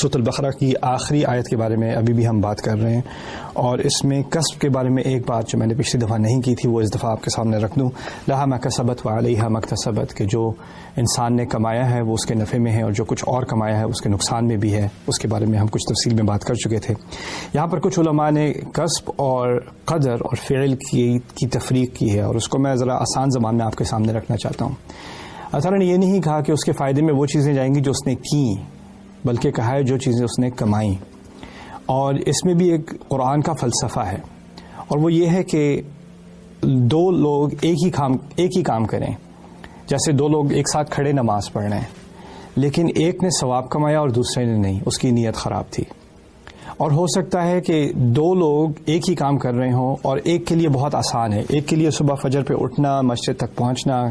سورۃ البقرہ کی آخری آیت کے بارے میں ابھی بھی ہم بات کر رہے ہیں، اور اس میں کسب کے بارے میں ایک بات جو میں نے پچھلی دفعہ نہیں کی تھی وہ اس دفعہ آپ کے سامنے رکھ دوں. لہا ما کسبت وعلیہا ما اکتسبت، کہ جو انسان نے کمایا ہے وہ اس کے نفع میں ہے، اور جو کچھ اور کمایا ہے اس کے نقصان میں بھی ہے. اس کے بارے میں ہم کچھ تفصیل میں بات کر چکے تھے. یہاں پر کچھ علماء نے کسب اور قدر اور فعل کی تفریق کی ہے، اور اس کو میں ذرا آسان زبان میں آپ کے سامنے رکھنا چاہتا ہوں. اللہ تعالیٰ نے یہ نہیں کہا کہ اس کے فائدے میں وہ چیزیں جائیں گی جو اس نے کی، بلکہ کہا ہے جو چیزیں اس نے کمائیں. اور اس میں بھی ایک قرآن کا فلسفہ ہے، اور وہ یہ ہے کہ دو لوگ ایک ہی کام کریں. جیسے دو لوگ ایک ساتھ کھڑے نماز پڑھ رہے ہیں، لیکن ایک نے ثواب کمایا اور دوسرے نے نہیں، اس کی نیت خراب تھی. اور ہو سکتا ہے کہ دو لوگ ایک ہی کام کر رہے ہوں، اور ایک کے لیے بہت آسان ہے. ایک کے لیے صبح فجر پہ اٹھنا، مسجد تک پہنچنا،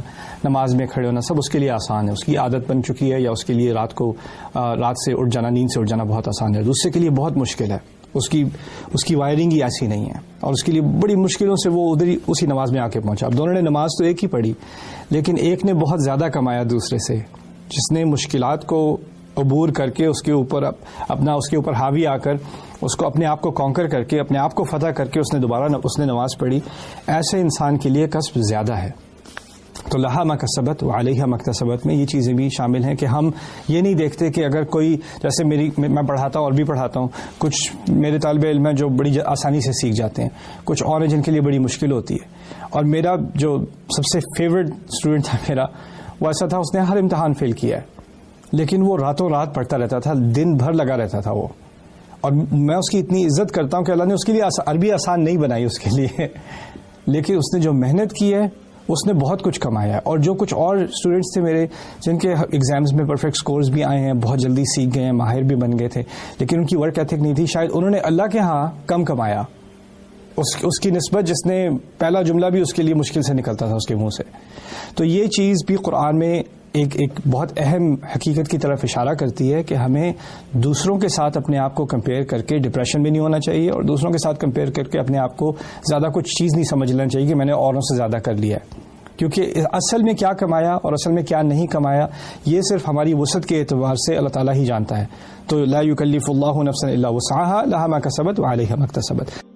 نماز میں کھڑے ہونا، سب اس کے لیے آسان ہے، اس کی عادت بن چکی ہے، یا اس کے لیے رات سے اٹھ جانا، نیند سے اٹھ جانا بہت آسان ہے. دوسرے کے لیے بہت مشکل ہے، اس کی وائرنگ ہی ایسی نہیں ہے، اور اس کے لیے بڑی مشکلوں سے وہ ادھر ہی اسی نماز میں آ کے پہنچا. اب دونوں نے نماز تو ایک ہی پڑھی، لیکن ایک نے بہت زیادہ کمایا دوسرے سے، جس نے مشکلات کو عبور کر کے اس کے اوپر حاوی آ کر اس کو اپنے آپ کو کانکر کر کے، اپنے آپ کو فتح کر کے اس نے نماز پڑھی. ایسے انسان کے لیے کسب زیادہ ہے. تو لہا ما کسبت وعلیہا ما اکتسبت میں یہ چیزیں بھی شامل ہیں کہ ہم یہ نہیں دیکھتے کہ اگر کوئی، جیسے میں پڑھاتا ہوں اور بھی پڑھاتا ہوں، کچھ میرے طالب علم ہیں جو بڑی آسانی سے سیکھ جاتے ہیں، کچھ اور ہیں جن کے لیے بڑی مشکل ہوتی ہے. اور میرا جو سب سے فیورٹ اسٹوڈنٹ تھا میرا، وہ ایسا تھا، اس نے ہر امتحان فیل کیا ہے، لیکن وہ راتوں رات پڑھتا رہتا تھا، دن بھر لگا رہتا تھا وہ. اور میں اس کی اتنی عزت کرتا ہوں کہ اللہ نے اس کے لیے عربی آسان نہیں بنائی اس کے لیے، لیکن اس نے جو محنت کی ہے اس نے بہت کچھ کمایا ہے. اور جو کچھ اور اسٹوڈنٹس تھے میرے، جن کے ایگزامز میں پرفیکٹ سکورز بھی آئے ہیں، بہت جلدی سیکھ گئے ہیں، ماہر بھی بن گئے تھے، لیکن ان کی ورک ایتھک نہیں تھی. شاید انہوں نے اللہ کے ہاں کم کمایا اس کی نسبت، جس نے پہلا جملہ بھی اس کے لیے مشکل سے نکلتا تھا اس کے منہ سے. تو یہ چیز بھی قرآن میں ایک بہت اہم حقیقت کی طرف اشارہ کرتی ہے کہ ہمیں دوسروں کے ساتھ اپنے آپ کو کمپیئر کر کے ڈپریشن بھی نہیں ہونا چاہیے، اور دوسروں کے ساتھ کمپیئر کر کے اپنے آپ کو زیادہ کچھ چیز نہیں سمجھ لینا چاہیے کہ میں نے اوروں سے زیادہ کر لیا ہے. کیونکہ اصل میں کیا کمایا اور اصل میں کیا نہیں کمایا، یہ صرف ہماری وسعت کے اعتبار سے اللہ تعالیٰ ہی جانتا ہے. تو لا یکلف اللہ نفسا الا وسعها، لها ما کسبت وعلیہا ما اکتسبت.